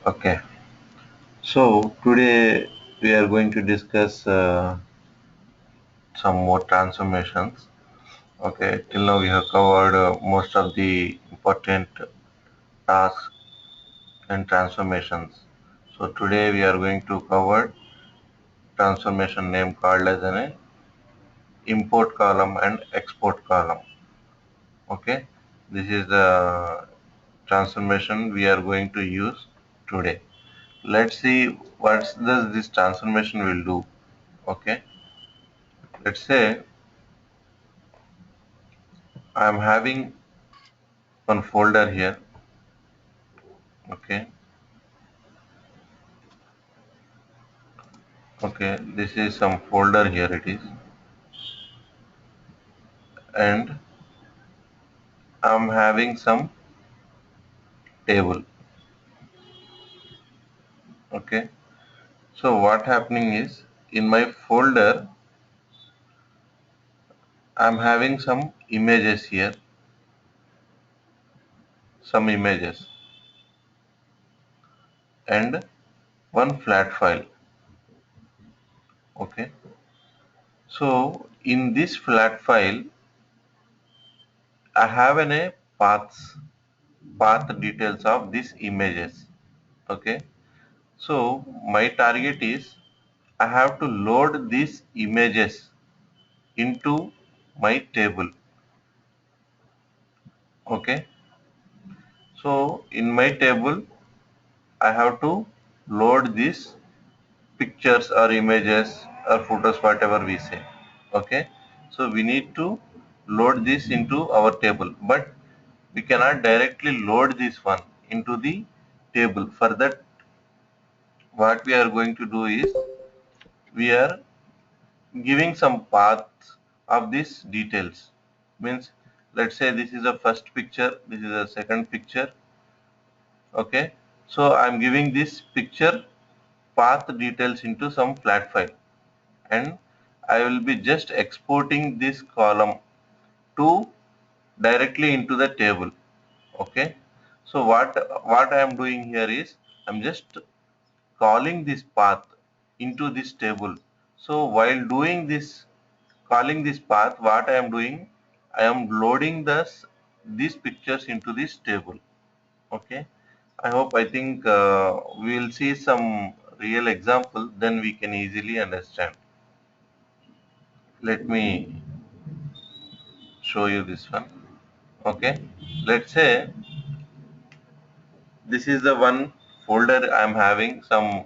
Okay, so today we are going to discuss some more transformations. Okay, till now we have covered most of the important tasks and transformations. So today we are going to cover transformation name called as an import column and export column. Okay, this is the transformation we are going to use today. Let's see what does this transformation will do. Okay, let's say I am having one folder here. Okay, okay, this is some folder here it is, and I'm having some table. Okay, so what happening is in my folder I'm having some images here, some images, and one flat file. Okay, so in this flat file I have a path details of these images. Okay, so my target is I have to load these images into my table. Okay, so in my table I have to load these pictures or images or photos, whatever we say. Okay, so we need to load this into our table, but we cannot directly load this one into the table. For that, what we are going to do is we are giving some paths of these details. Means, let's say this is a first picture, this is a second picture. Okay, so I'm giving this picture path details into some flat file, and I will be just exporting this column to directly into the table. Okay, so what I am doing here is I'm just calling this path into this table. So while doing this, calling this path, what I am doing, I am loading these pictures into this table. Okay, I think we will see some real example, then we can easily understand. Let me show you this one. Okay, let's say this is the one folder I'm having some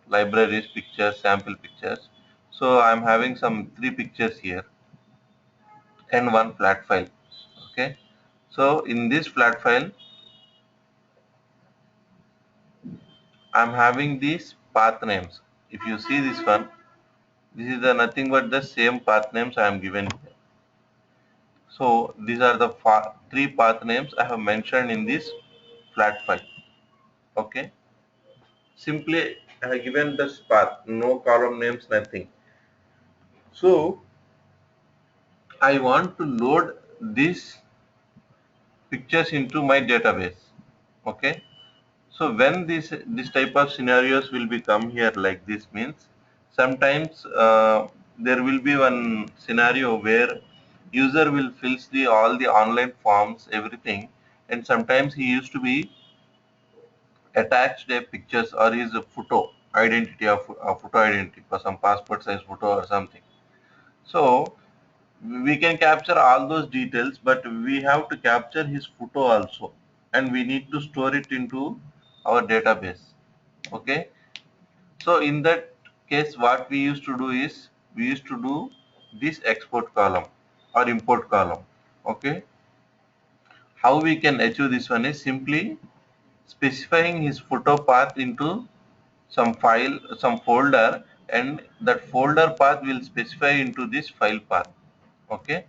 libraries pictures, sample pictures. So I'm having some three pictures here and one flat file. Okay, so in this flat file I'm having these path names. If you see this one, this is the nothing but the same path names I am given here. So these are the three path names I have mentioned in this flat file. Okay, simply I have given this path, no column names, nothing. So I want to load these pictures into my database. Okay, so when this type of scenarios will become here like this means sometimes there will be one scenario where user will fills the all the online forms everything, and sometimes he used to be attached a pictures or his photo identity of a photo identity for some passport size photo or something. So we can capture all those details, but we have to capture his photo also, and we need to store it into our database. Okay, so in that case what we used to do is we used to do this export column or import column. Okay, how we can achieve this one is simply specifying his photo path into some file, some folder, and that folder path will specify into this file path. Okay,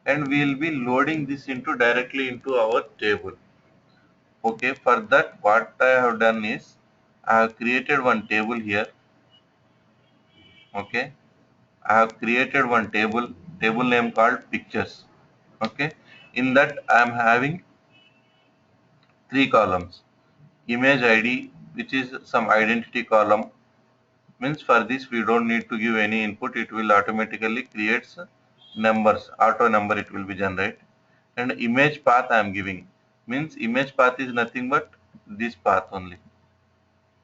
and we will be loading this into directly into our table. Okay, for that what I have done is I have created one table here. Okay, I have created one table name called pictures. Okay, in that I am having three columns: image ID, which is some identity column. Means for this we don't need to give any input, it will automatically creates numbers, auto number it will be generate. And image path I am giving, means image path is nothing but this path only.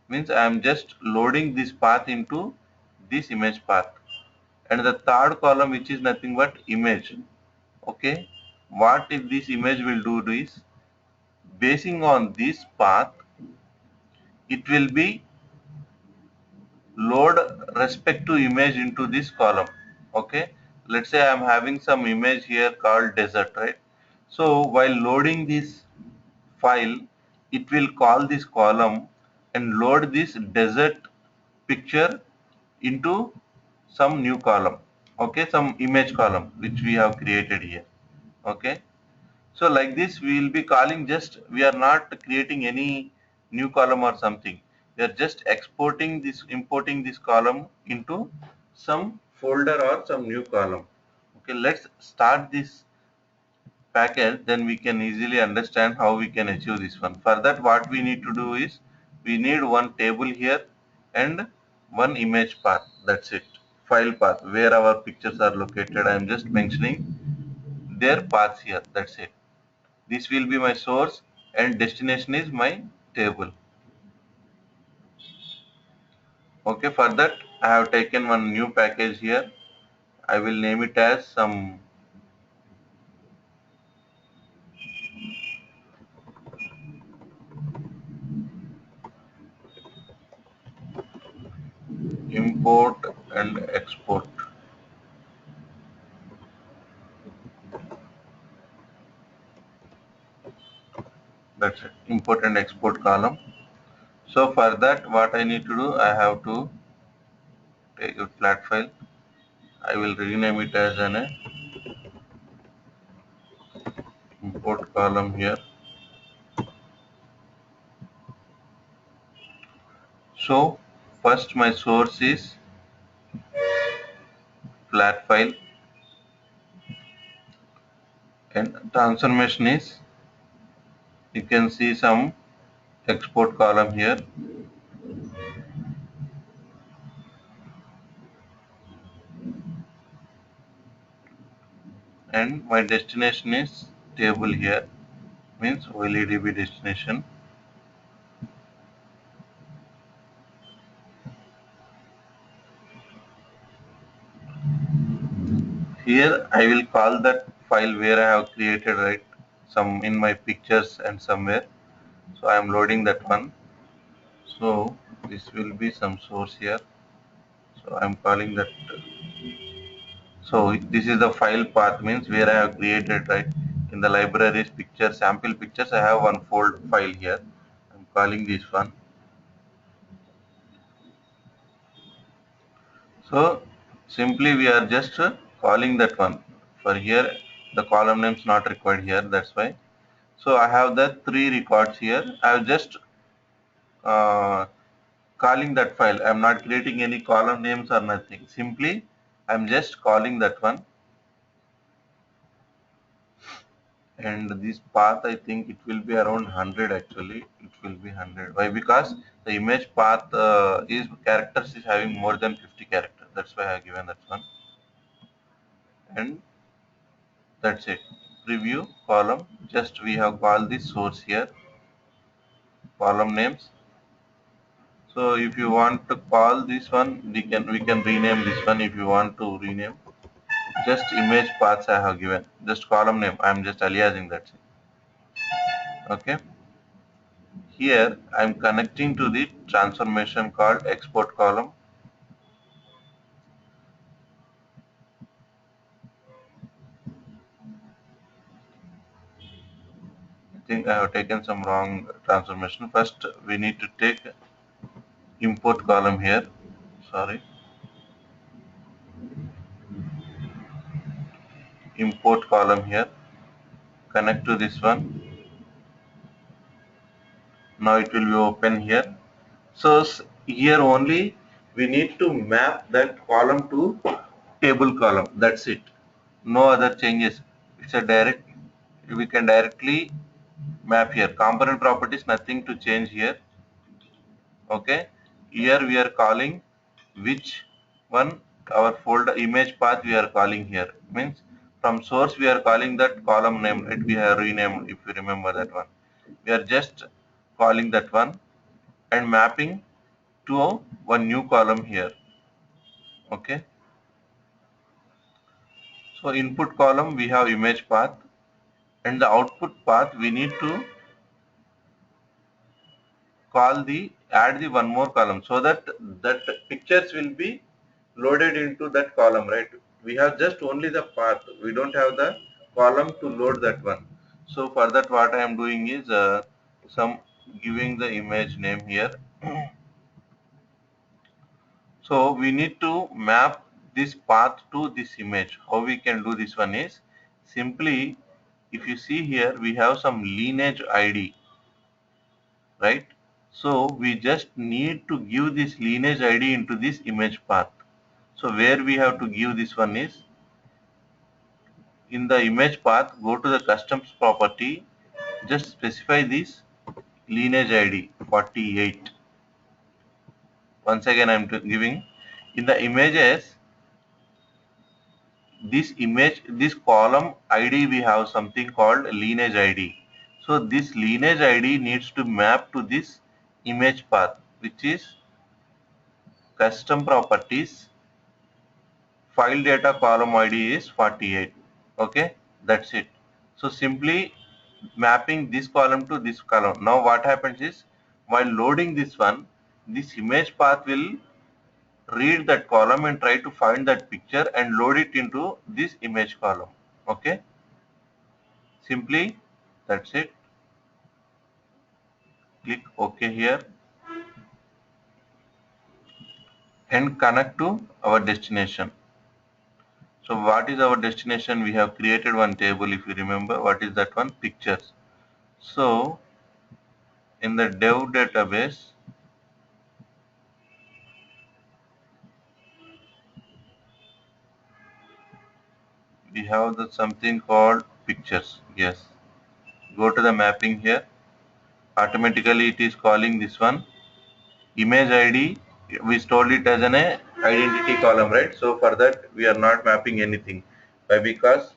Means I am just loading this path into this image path. And the third column, which is nothing but image. Okay, what if this image will do is, basing on this path, it will be load respect to image into this column. Okay, let's say I am having some image here called desert, right? So while loading this file, it will call this column and load this desert picture into some new column. Okay, some image column which we have created here. Okay, so like this we will be calling, just we are not creating any new column or something. We are just exporting this, importing this column into some folder or some new column. Okay, let's start this package, then we can easily understand how we can achieve this one. For that, what we need to do is, we need one table here and one image path. That's it. File path where our pictures are located. I am just mentioning their paths here. That's it. This will be my source and destination is my table. Okay, for that I have taken one new package here. I will name it as some import and export. That's it. Import and export column. So for that, what I need to do, I have to take a flat file. I will rename it as an import column here. So first my source is flat file and transformation is, you can see some export column here, and my destination is table here, means OLEDB destination. Here I will call that file where I have created, right, some in my pictures and somewhere. So I am loading that one. So this will be some source here. So I am calling that. So this is the file path, means where I have created, right, in the libraries picture sample pictures. I have one fold file here. I'm calling this one. So simply we are just calling that one. For here the column name is not required here. That's why. So I have the 3 records here. I have just uh, calling that file. I'm not creating any column names or nothing. Simply I'm just calling that one. And this path, I think it will be around 100 actually. It will be 100. Why? Because the image path is characters is having more than 50 characters. That's why I have given that one. And that's it. Preview column. Just we have called this source here. Column names. So if you want to call this one, we can rename this one if you want to rename. Just image paths I have given. Just column name. I am just aliasing that. Okay. Here I am connecting to the transformation called export column. I think I have taken some wrong transformation. First we need to take import column here. Sorry. Import column here. Connect to this one. Now it will be open here. So here only we need to map that column to table column. That's it. No other changes. It's a direct, we can directly map here. Component properties, nothing to change here. Okay, here we are calling which one, our folder image path we are calling here, means from source we are calling that column name, it we have renamed, if you remember that one. We are just calling that one and mapping to one new column here. Okay, so input column we have image path, and the output path we need to call the add the one more column, so that pictures will be loaded into that column, right? We have just only the path, we don't have the column to load that one. So for that what I am doing is some giving the image name here. So we need to map this path to this image. How we can do this one is simply, if you see here we have some lineage ID, right? So we just need to give this lineage ID into this image path. So where we have to give this one is in the image path, go to the customs property, just specify this lineage ID 48. Once again I am giving in the images, this column ID we have something called lineage ID. So this lineage ID needs to map to this image path, which is custom properties file data column ID is 48. Okay, that's it. So simply mapping this column to this column. Now what happens is while loading this one, this image path will read that column and try to find that picture and load it into this image column. Okay, simply that's it. Click OK here and connect to our destination. So what is our destination? We have created one table, if you remember. What is that one? Pictures. So in the dev database, we have the something called pictures. Yes, go to the mapping here. Automatically it is calling this one image ID. We stored it as an identity column, right? So for that we are not mapping anything. Why? Because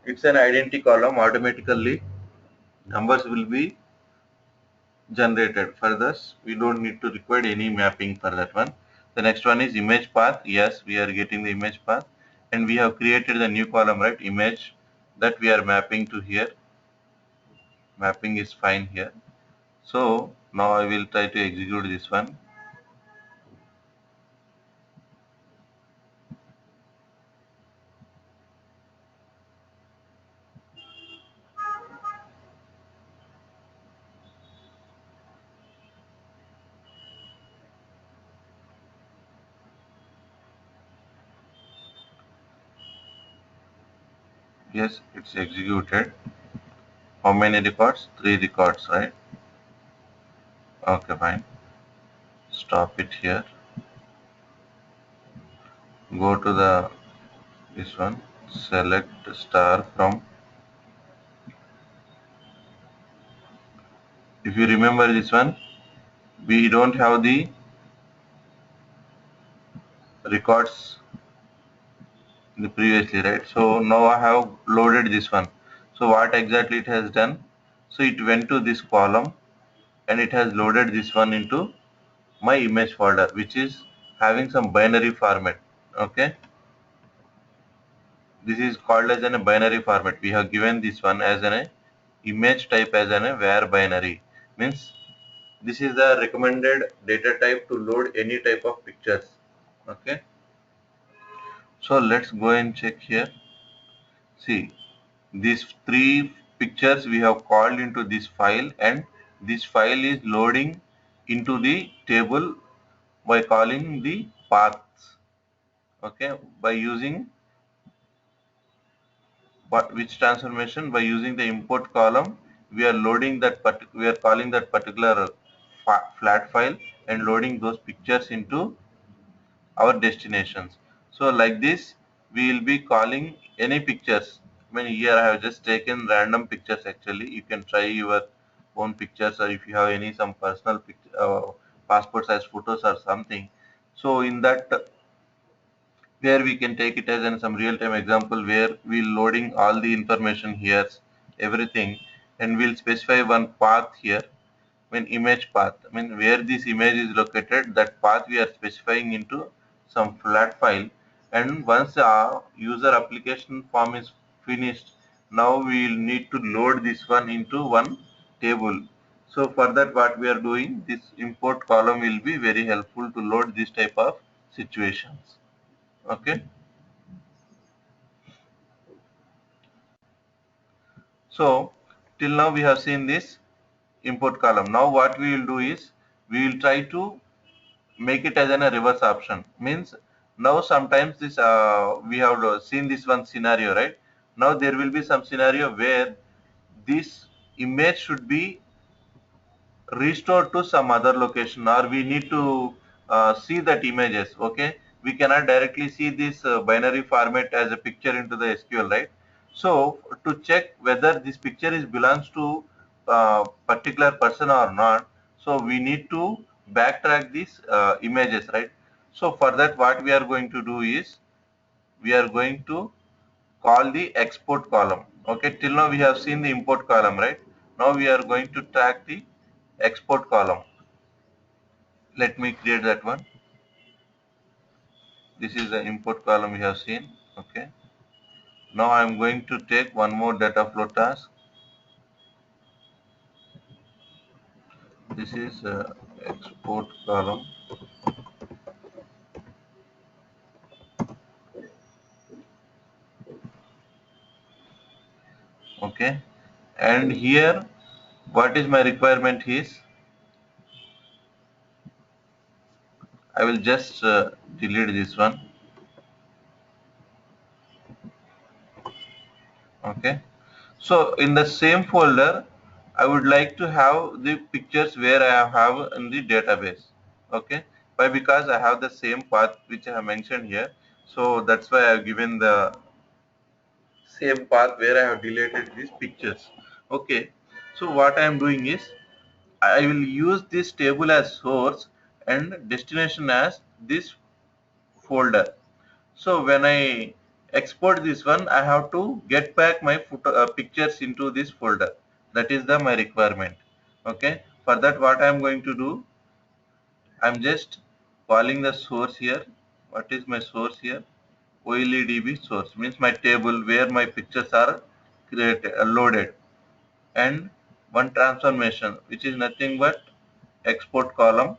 it's an identity column, automatically numbers will be generated. For this we don't need to require any mapping for that one. The next one is image path. Yes, we are getting the image path, and we have created the new column, right? Image, that we are mapping to here. Mapping is fine here. So now I will try to execute this one. Yes, it's executed. How many records? 3 records, right? Okay, fine. Stop it here. Go to the this one. Select star from. If you remember this one, we don't have the records in the previously, right? So now I have loaded this one. So what exactly it has done? So it went to this column and it has loaded this one into my image folder, which is having some binary format. Okay, this is called as a binary format. We have given this one as an image type as an var binary, means this is the recommended data type to load any type of pictures. Okay, so let's go and check here. See, these 3 pictures we have called into this file, and this file is loading into the table by calling the paths. Okay, by using which transformation? By using the import column, we are loading that we are calling that particular flat file and loading those pictures into our destinations. So like this we will be calling any pictures. I mean, here I have just taken random pictures. Actually you can try your own pictures, or if you have any some passport size photos or something. So in that, where we can take it as in some real-time example where we'll loading all the information here, everything, and we'll specify one path here, when image path, I mean where this image is located, that path we are specifying into some flat file. And once our user application form is finished, now we will need to load this one into one table. So for that, what we are doing, this import column will be very helpful to load this type of situations. Okay. So till now we have seen this import column. Now what we will do is we will try to make it as a reverse option. Means now sometimes this we have seen this one scenario, right? Now there will be some scenario where this image should be restored to some other location, or we need to see that images. Okay, we cannot directly see this binary format as a picture into the SQL, right? So to check whether this picture is belongs to particular person or not, so we need to backtrack these images, right? So for that, what we are going to do is we are going to call the export column. Okay, till now we have seen the import column, right? Now we are going to track the export column. Let me create that one. This is the import column we have seen. Okay, now I am going to take one more data flow task. This is export column. Okay, and here what is my requirement is I will just delete this one. Okay, so in the same folder I would like to have the pictures where I have in the database. Okay, why? Because I have the same path which I have mentioned here, so that's why I have given the same path where I have deleted these pictures. Okay, so what I am doing is I will use this table as source and destination as this folder. So when I export this one, I have to get back my pictures into this folder. That is the my requirement. Okay, for that, what I am going to do, I am just calling the source here. What is my source here? OLEDB source means my table where my pictures are created, loaded, and one transformation which is nothing but export column.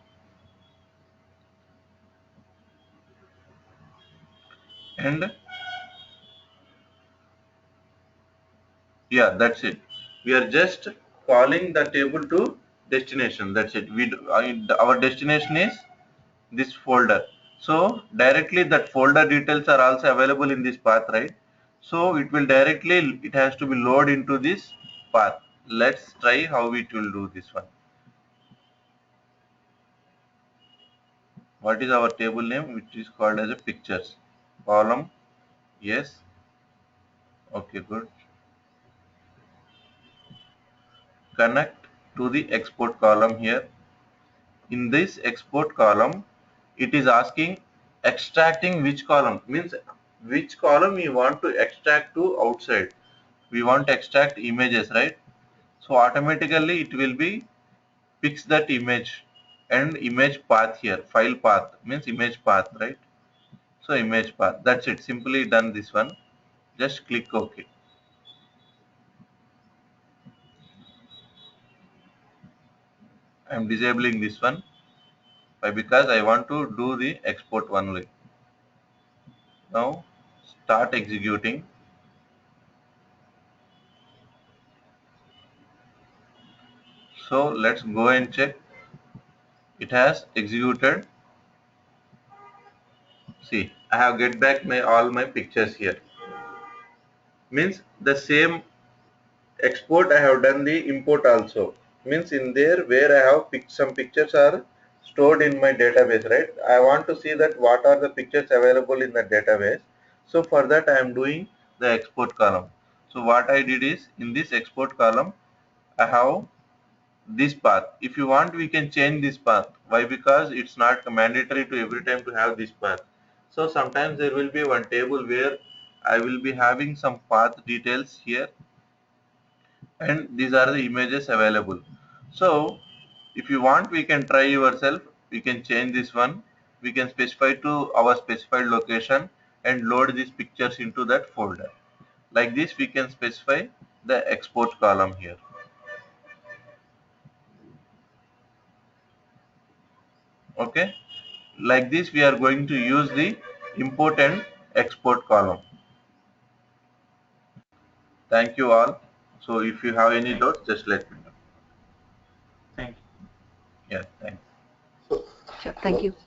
And yeah, that's it. We are just calling the table to destination. That's it. Our destination is this folder. So directly that folder details are also available in this path, right? So it will directly, it has to be loaded into this path. Let's try how it will do this one. What is our table name? Which is called as a pictures column. Yes. Okay, good. Connect to the export column here. In this export column, it is asking extracting which column, means which column we want to extract to outside. We want to extract images, right? So automatically it will be fix that image and image path here. File path means image path, right? So image path, that's it. Simply done this one. Just click OK. I am disabling this one. Why? Because I want to do the export only. Now start executing. So let's go and check. It has executed. See, I have get back my all my pictures here. Means the same export I have done the import also. Means in there where I have picked some pictures are stored in my database, right? I want to see that what are the pictures available in the database. So for that I am doing the export column. So what I did is in this export column I have this path. If you want, we can change this path. Why? Because it's not mandatory to every time to have this path. So sometimes there will be one table where I will be having some path details here, and these are the images available. So if you want, we can try yourself. We can change this one. We can specify to our specified location and load these pictures into that folder. Like this, we can specify the export column here. Okay. Like this, we are going to use the import and export column. Thank you all. So if you have any doubts, just let me know. Thank you. Yeah, thanks. So, Sure. Thank you.